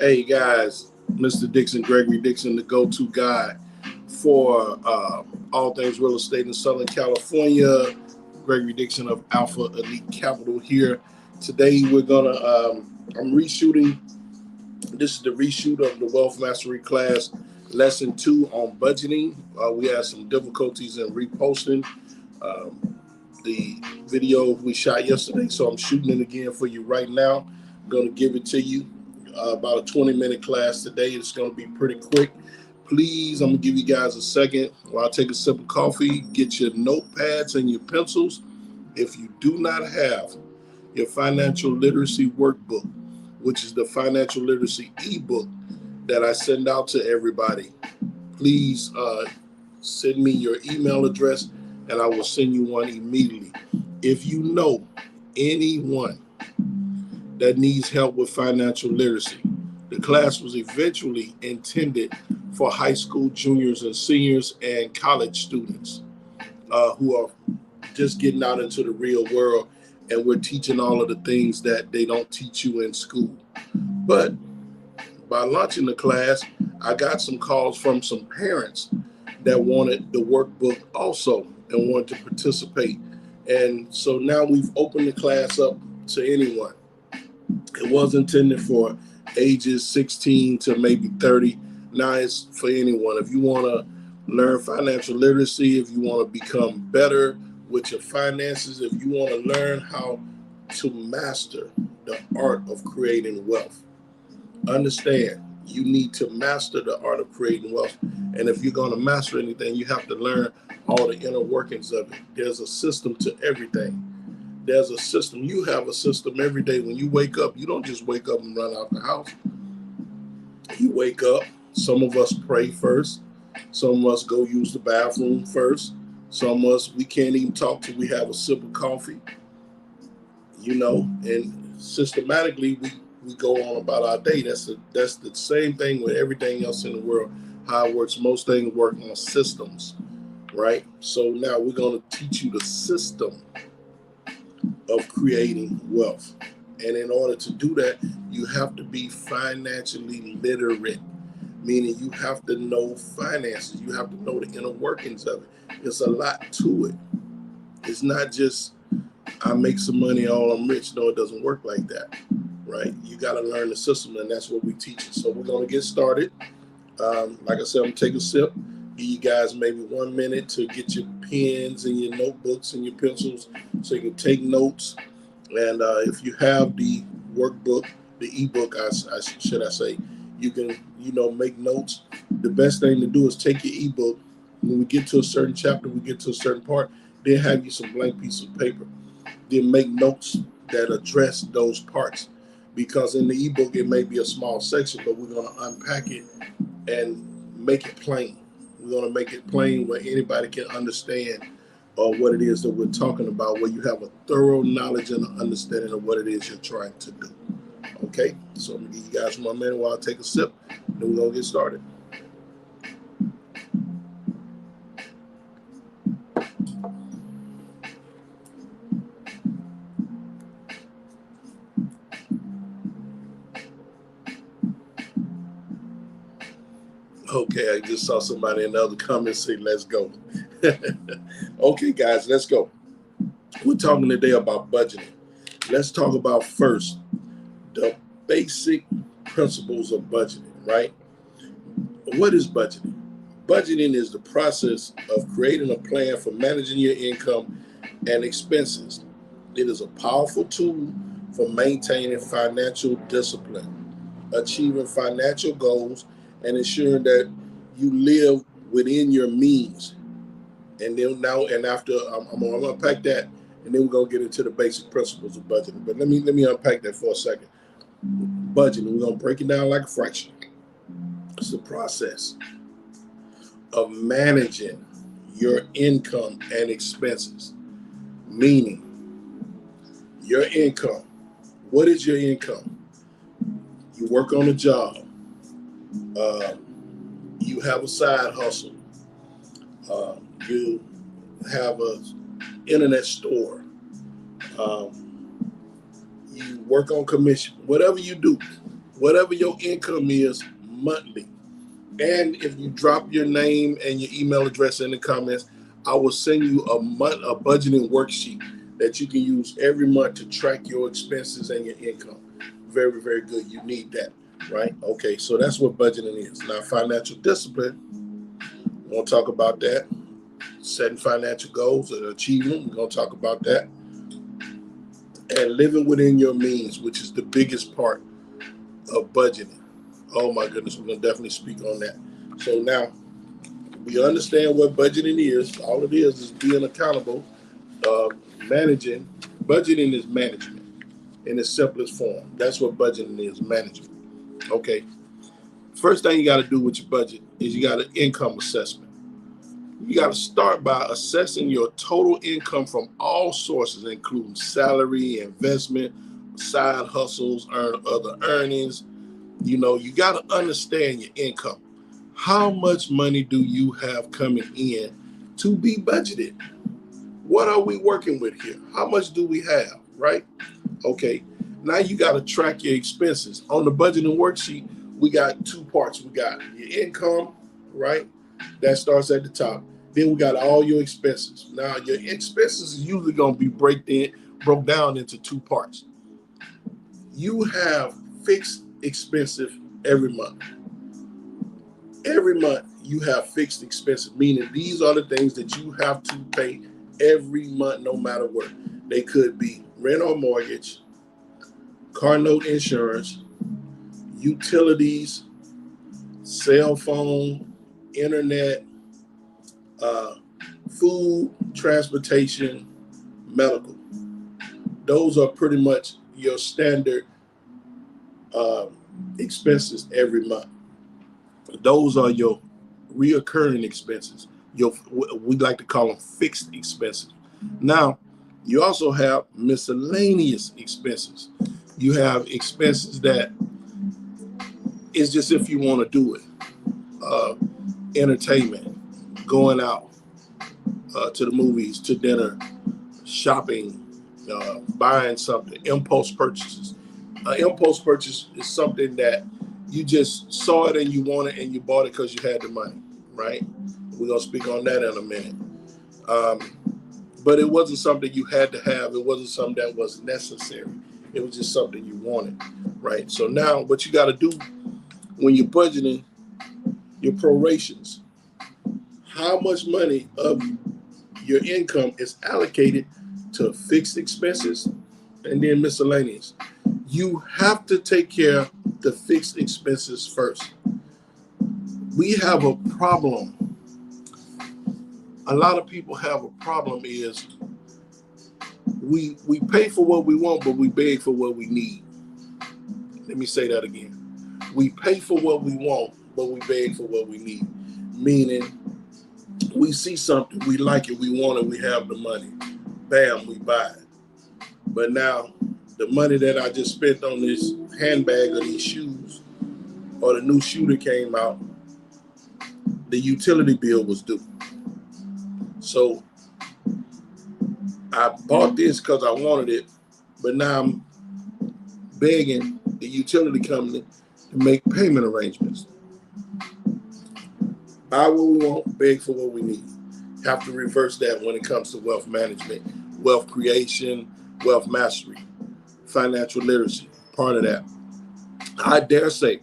Hey guys, Mr. Dixon, Gregory Dixon, the go-to guy for all things real estate in Southern California. Gregory Dixon of Alpha Elite Capital here. Today I'm reshooting. This is the reshoot of the Wealth Mastery class, lesson 2 on budgeting. We had some difficulties in reposting the video we shot yesterday, so I'm shooting it again for you right now. I'm going to give it to you. About a 20-minute class today. It's going to be pretty quick. Please, I'm going to give you guys a second while I take a sip of coffee. Get your notepads and your pencils. If you do not have your financial literacy workbook, which is the financial literacy ebook that I send out to everybody, please send me your email address and I will send you one immediately. If you know anyone that needs help with financial literacy, the class was eventually intended for high school juniors and seniors and college students who are just getting out into the real world, and we're teaching all of the things that they don't teach you in school. But by launching the class, I got some calls from some parents that wanted the workbook also and wanted to participate. And so now we've opened the class up to anyone. It was intended for ages 16 to maybe 30. Now it's for anyone. If you want to learn financial literacy, if you want to become better with your finances, if you want to learn how to master the art of creating wealth, understand you need to master the art of creating wealth. And if you're going to master anything, you have to learn all the inner workings of it. There's a system to everything. There's a system. You have a system every day. When you wake up, you don't just wake up and run out the house. You wake up. Some of us pray first. Some of us go use the bathroom first. Some of us, we can't even talk till we have a sip of coffee. And systematically we go on about our day. That's the same thing with everything else in the world, how it works. Most things work on systems, right? So now we're going to teach you the system of creating wealth. And in order to do that, you have to be financially literate, meaning you have to know finances. You have to know the inner workings of it. There's a lot to it. It's not just, I make some money, I'm rich. No, it doesn't work like that, right? You got to learn the system, and that's what we teach. So we're going to get started. Like I said, I'm going to take a sip. Give you guys maybe 1 minute to get your pens and your notebooks and your pencils so you can take notes. And if you have the workbook, the ebook, should I say, you can, make notes. The best thing to do is take your ebook. When we get to a certain chapter, we get to a certain part, then have you some blank piece of paper. Then make notes that address those parts. Because in the ebook, it may be a small section, but we're going to unpack it and make it plain. We're going to make it plain where anybody can understand what it is that we're talking about, where you have a thorough knowledge and understanding of what it is you're trying to do. Okay, so I'm going to give you guys 1 minute while I take a sip, then we're going to get started. Okay, I just saw somebody in the other comments say, let's go. Okay, guys, let's go. We're talking today about budgeting. Let's talk about first the basic principles of budgeting, right? What is budgeting? Budgeting is the process of creating a plan for managing your income and expenses. It is a powerful tool for maintaining financial discipline, achieving financial goals, and ensuring that you live within your means. And then after I'm gonna unpack that, and then we're gonna get into the basic principles of budgeting. But let me unpack that for a second. Budgeting, we're gonna break it down like a fraction. It's the process of managing your income and expenses, meaning your income. What is your income? You work on a job. You have a side hustle. You have an internet store. You work on commission. Whatever you do, whatever your income is monthly. And if you drop your name and your email address in the comments, I will send you a budgeting worksheet that you can use every month to track your expenses and your income. Very, very good. You need that, right? Okay, so that's what budgeting is. Now, financial discipline, we're going to talk about that. Setting financial goals and achieving them, we're going to talk about that. And living within your means, which is the biggest part of budgeting. Oh my goodness, we're going to definitely speak on that. So now we understand what budgeting is. All it is being accountable, managing. Budgeting is management in its simplest form. That's what budgeting is, management. Okay. First thing you got to do with your budget is you got an income assessment. You got to start by assessing your total income from all sources, including salary, investment, side hustles, other earnings. You know, you got to understand your income. How much money do you have coming in to be budgeted? What are we working with here? How much do we have, right? Okay, now you got to track your expenses. On the budgeting worksheet, we got two parts. We got your income, right? That starts at the top. Then we got all your expenses. Now, your expenses is usually going to be broke down into two parts. You have fixed expenses every month. Every month you have fixed expenses, meaning these are the things that you have to pay every month, no matter what. They could be rent or mortgage, car note insurance, utilities, cell phone, internet, food, transportation, medical. Those are pretty much your standard expenses every month. Those are your reoccurring expenses. We like to call them fixed expenses. Now, you also have miscellaneous expenses. You have expenses that is just if you want to do it. Entertainment, going out to the movies, to dinner, shopping, buying something, impulse purchases. Impulse purchase is something that you just saw it and you want it and you bought it because you had the money, right? We're going to speak on that in a minute. But it wasn't something you had to have. It wasn't something that was necessary. It was just something you wanted, right? So now what you got to do when you're budgeting your prorations, how much money of your income is allocated to fixed expenses and then miscellaneous. You have to take care of the fixed expenses first. We have a problem. A lot of people have a problem is we pay for what we want, but we beg for what we need. Let me say that again. We pay for what we want, but we beg for what we need. Meaning we see something, we like it, we want it, we have the money. Bam, we buy it. But now the money that I just spent on this handbag or these shoes or the new shoe that came out, the utility bill was due. So I bought this because I wanted it, but now I'm begging the utility company to make payment arrangements. Buy what we want, beg for what we need. Have to reverse that when it comes to wealth management, wealth creation, wealth mastery, financial literacy, part of that. I dare say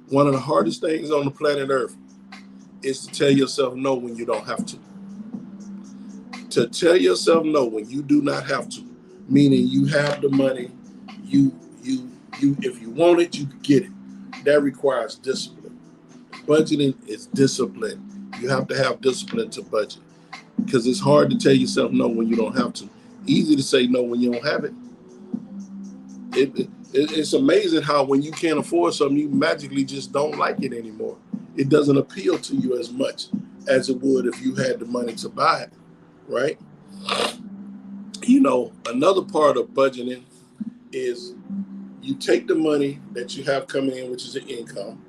one of the hardest things on the planet Earth is to tell yourself no when you don't have to. To tell yourself no when you do not have to, meaning you have the money, you if you want it, you can get it. That requires discipline. Budgeting is discipline. You have to have discipline to budget because it's hard to tell yourself no when you don't have to. Easy to say no when you don't have it. It's amazing how when you can't afford something, you magically just don't like it anymore. It doesn't appeal to you as much as it would if you had the money to buy it, right? You know, another part of budgeting is you take the money that you have coming in, which is the income.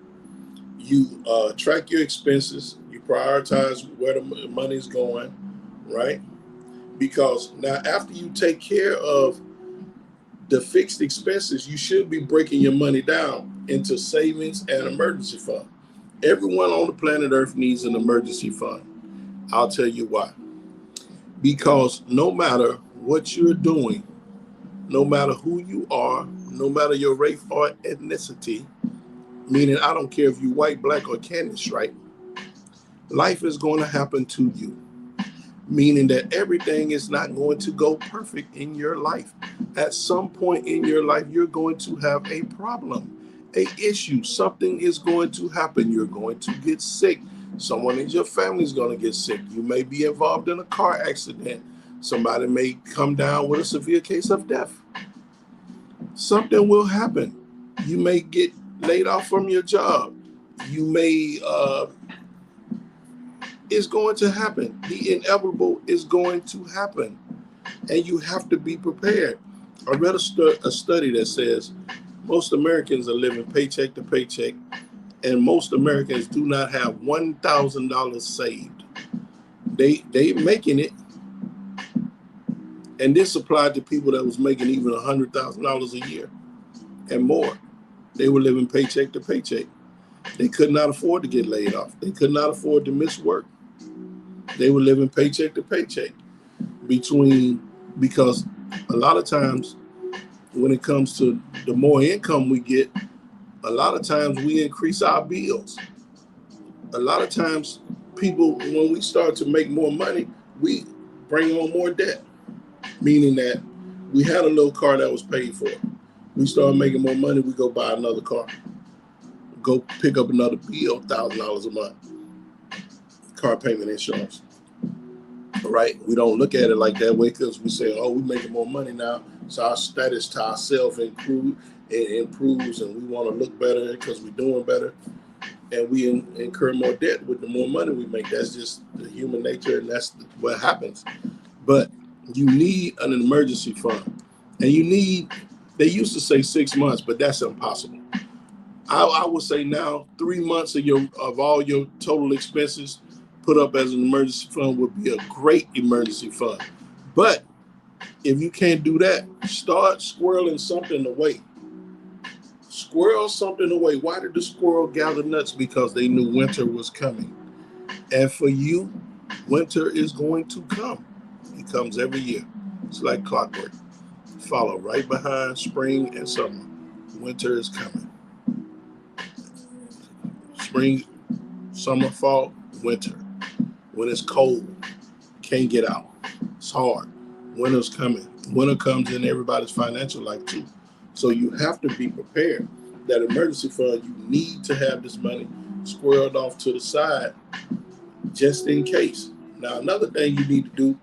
You track your expenses. You prioritize where the money's going, right? Because now after you take care of The fixed expenses, you should be breaking your money down into savings and emergency fund. Everyone on the planet Earth needs an emergency fund. I'll tell you why. Because no matter what you're doing, no matter who you are, no matter your race or ethnicity, meaning I don't care if you're white, black, or Candice, right? Life is going to happen to you, meaning that everything is not going to go perfect in your life. At some point in your life, you're going to have a problem, a issue. Something is going to happen. You're going to get sick. Someone in your family is going to get sick. You may be involved in a car accident. Somebody may come down with a severe case of death. Something will happen. You may get laid off from your job. You may, it's going to happen. The inevitable is going to happen. And you have to be prepared. I read a study that says most Americans are living paycheck to paycheck, and most Americans do not have $1,000 saved. They making it, and this applied to people that was making even $100,000 a year and more. They were living paycheck to paycheck. They could not afford to get laid off. They could not afford to miss work. They were living paycheck to paycheck because a lot of times when it comes to the more income we get, a lot of times we increase our bills. A lot of times people, when we start to make more money, we bring on more debt, meaning that we had a little car that was paid for. We start making more money, we go buy another car. Go pick up another bill, $1,000 a month. Car payment, insurance. Right? We don't look at it like that way because we say, oh, we're making more money now, so our status to ourselves improves, and we want to look better because we're doing better, and we incur more debt with the more money we make. That's just the human nature, and that's what happens. But you need an emergency fund, and they used to say 6 months, but that's impossible. I would say now 3 months of all your total expenses put up as an emergency fund would be a great emergency fund. But if you can't do that, start squirreling something away. Squirrel something away. Why did the squirrel gather nuts? Because they knew winter was coming. And for you, winter is going to come. It comes every year. It's like clockwork. Follow right behind spring and summer. Winter is coming. Spring, summer, fall, winter. When it's cold, can't get out. It's hard. Winter's coming. Winter comes in everybody's financial life too. So you have to be prepared. That emergency fund, you need to have this money squirreled off to the side just in case. Now, another thing you need to do,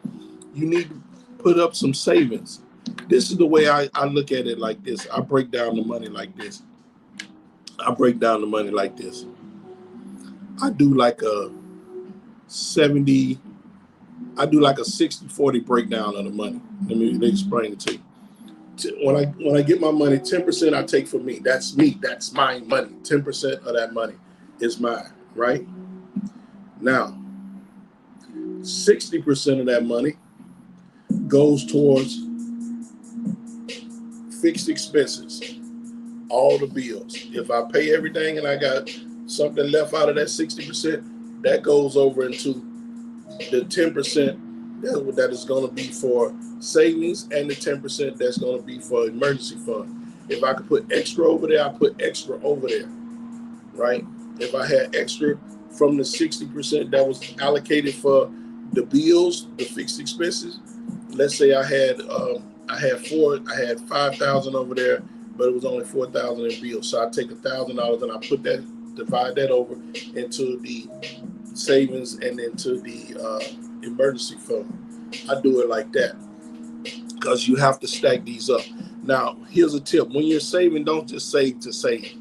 you need to put up some savings. This is the way I look at it like this. I break down the money like this. I do like a 60-40 breakdown of the money. Let me explain it to you. When I get my money, 10% I take for me. That's me. That's my money. 10% of that money is mine, right? Now, 60% of that money goes towards fixed expenses, all the bills. If I pay everything and I got something left out of that 60%, that goes over into the 10% that is going to be for savings, and the 10% that's going to be for emergency fund. If I could put extra over there, I put extra over there, right? If I had extra from the 60% that was allocated for the bills, the fixed expenses, let's say I had 5,000 over there, but it was only 4,000 in bills. So I take $1,000 and I divide that over into the savings and into the emergency fund. I do it like that because you have to stack these up. Now, here's a tip. When you're saving, don't just save to save.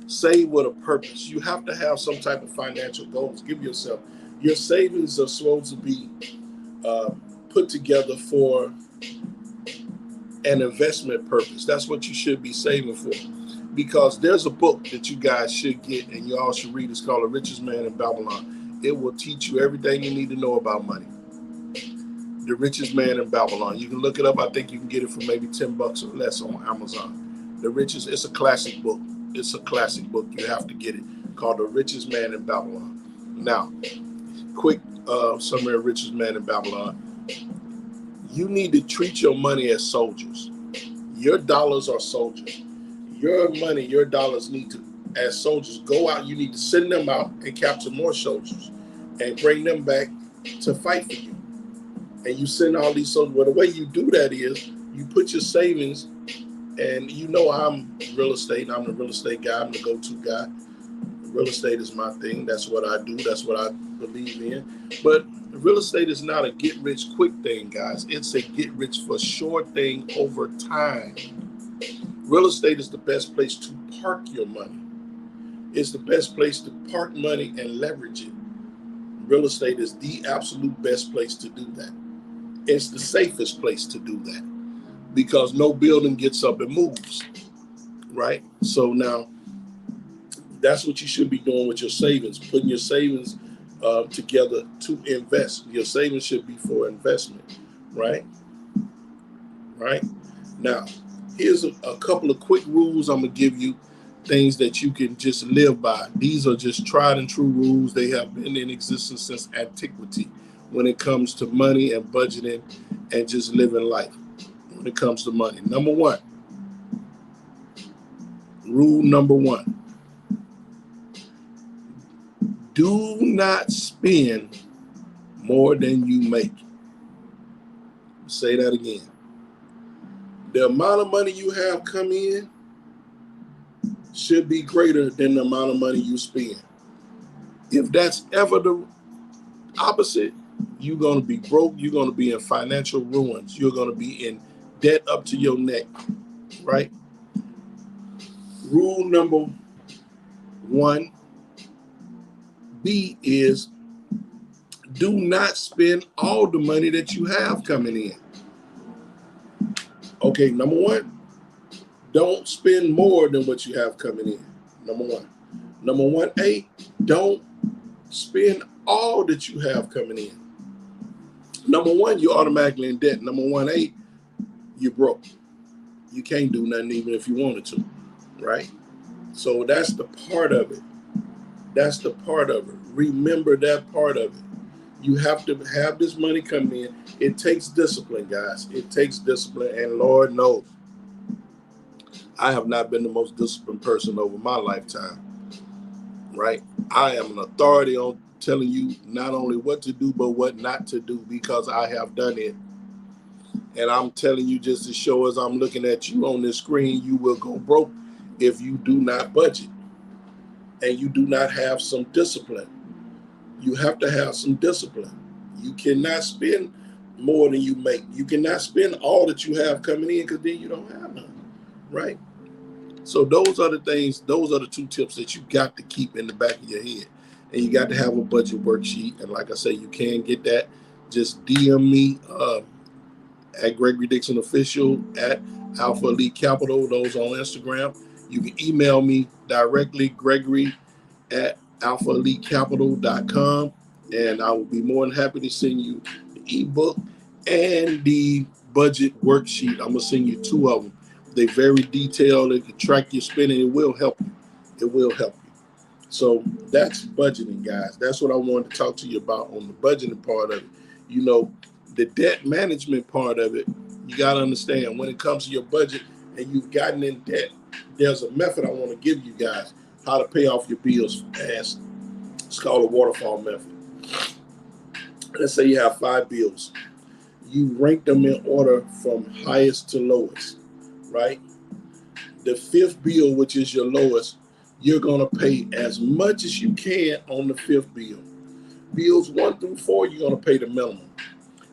Save with a purpose. You have to have some type of financial goals. Give yourself. Your savings are supposed to be put together for an investment purpose. That's what you should be saving for. Because there's a book that you guys should get and you all should read. It's called The Richest Man in Babylon. It will teach you everything you need to know about money. The Richest Man in Babylon. You can look it up. I think you can get it for maybe $10 or less on Amazon. The Richest, it's a classic book. It's a classic book. You have to get it. Called The Richest Man in Babylon. Now, quick summary of Richest Man in Babylon. You need to treat your money as soldiers. Your dollars are soldiers. Your money, your dollars need to, as soldiers, go out. You need to send them out and capture more soldiers and bring them back to fight for you. And you send all these soldiers. Well, the way you do that is you put your savings, and you know I'm real estate. I'm the real estate guy. I'm the go-to guy. Real estate is my thing. That's what I do. That's what I believe in. But real estate is not a get-rich-quick thing, guys. It's a get-rich-for-sure thing over time. Real estate is the best place to park your money. It's the best place to park money and leverage it. Real estate is the absolute best place to do that. It's the safest place to do that because no building gets up and moves, right? So now, that's what you should be doing with your savings, putting your savings together to invest. Your savings should be for investment, right? Right? Now, here's a couple of quick rules I'm going to give you, things that you can just live by. These are just tried and true rules. They have been in existence since antiquity when it comes to money and budgeting and just living life when it comes to money. Number one, rule number one. Do not spend more than you make. Say that again. The amount of money you have come in should be greater than the amount of money you spend. If that's ever the opposite, you're going to be broke. You're going to be in financial ruins. You're going to be in debt up to your neck, right? Rule number 1B is do not spend all the money that you have coming in. Okay, number 1, don't spend more than what you have coming in. Number 1. Number 1A, don't spend all that you have coming in. Number 1, you're automatically in debt. Number 1A, you're broke. You can't do nothing even if you wanted to, right? So that's the part of it. That's the part of it. Remember that part of it. You have to have this money coming in. It takes discipline, guys. It takes discipline. And Lord knows, I have not been the most disciplined person over my lifetime, right? I am an authority on telling you not only what to do, but what not to do because I have done it. And I'm telling you just to show as I'm looking at you on this screen, you will go broke if you do not budget and you do not have some discipline. You have to have some discipline. You cannot spend more than you make. You cannot spend all that you have coming in because then you don't have none, right? So those are the things, those are the 2 tips that you got to keep in the back of your head. And you got to have a budget worksheet. And like I say, you can get that. Just DM me at Gregory Dixon Official at Alpha Elite Capital. Those on Instagram. You can email me directly, Gregory at alphaelitecapital.com, and I will be more than happy to send you the ebook and the budget worksheet. I'm gonna send you 2 of them. They're very detailed. They can track your spending. It will help you. It will help you. So that's budgeting, guys. That's what I wanted to talk to you about on the budgeting part of it. You know, the debt management part of it, you got to understand when it comes to your budget and you've gotten in debt, there's a method I want to give you guys how to pay off your bills fast. It's called a waterfall method. Let's say you have 5 bills. You rank them in order from highest to lowest, right? The 5th bill, which is your lowest, you're going to pay as much as you can on the 5th bill. Bills 1 through 4, you're going to pay the minimum.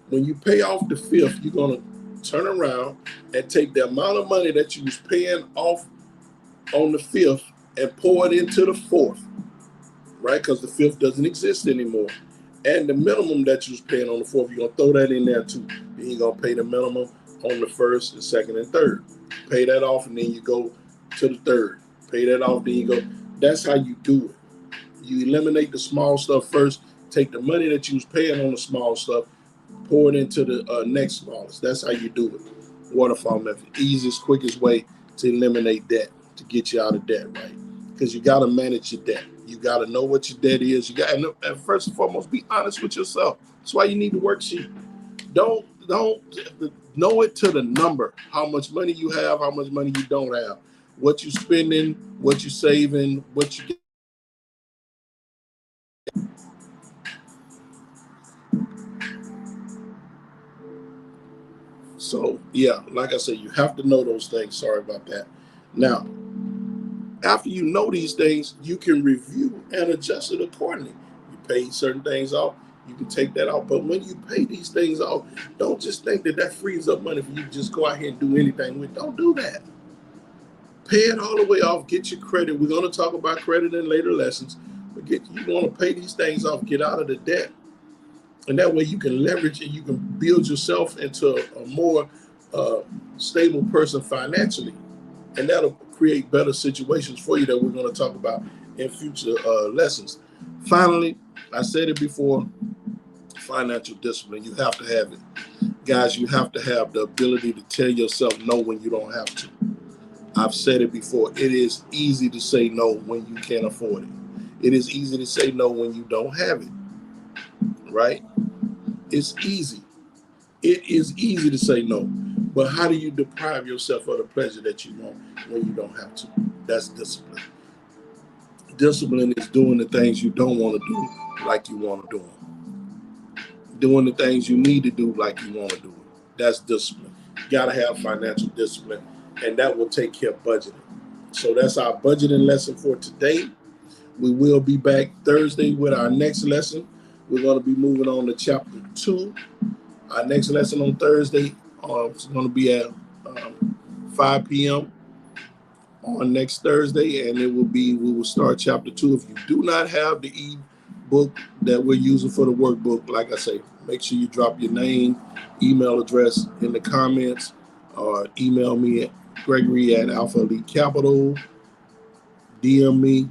When you pay off the 5th, you're going to turn around and take the amount of money that you was paying off on the 5th and pour it into the 4th, right? Because the 5th doesn't exist anymore. And the minimum that you was paying on the 4th, you're going to throw that in there too. Then you're going to pay the minimum on the 1st, the 2nd, and 3rd. Pay that off, and then you go to the 3rd. Pay that off, then you go. That's how you do it. You eliminate the small stuff first, take the money that you was paying on the small stuff, pour it into the next smallest. That's how you do it. Waterfall method, easiest, quickest way to eliminate debt, to get you out of debt, right? Because you got to manage your debt. You got to know what your debt is. You got to, and first and foremost, be honest with yourself. That's why you need the worksheet. Don't know it to the number. How much money you have, how much money you don't have, what you spending, what you saving, what you get. So yeah, like I said, you have to know those things. Sorry about that. Now, after you know these things, you can review and adjust it accordingly. You pay certain things off, you can take that out. But when you pay these things off, don't just think that that frees up money for you to just go out here and do anything with. Don't do that. Pay it all the way off. Get your credit. We're going to talk about credit in later lessons. But you want to pay these things off. Get out of the debt, and that way you can leverage and you can build yourself into a more stable person financially, and that'll create better situations for you that we're going to talk about in future lessons. Finally, I said it before, financial discipline. You have to have it. Guys, you have to have the ability to tell yourself no when you don't have to. I've said it before. It is easy to say no when you can't afford it. It is easy to say no when you don't have it, right? It's easy. It is easy to say no. But how do you deprive yourself of the pleasure that you want when you don't have to? That's discipline. Discipline is doing the things you don't want to do like you want to do them. Doing the things you need to do like you want to do it. That's discipline. You got to have financial discipline, and that will take care of budgeting. So that's our budgeting lesson for today. We will be back Thursday with our next lesson. We're going to be moving on to chapter 2. Our next lesson on Thursday is going to be at 5 p.m. on next Thursday, and we will start chapter 2. If you do not have the e-book that we're using for the workbook, like I say, make sure you drop your name, email address in the comments, or email me at Gregory at Alpha Elite Capital, DM me,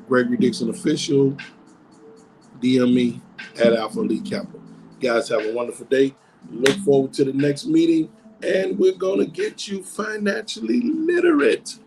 Gregory Dixon Official, DM me at Alpha Elite Capital. Guys, have a wonderful day. Look forward to the next meeting, and we're going to get you financially literate.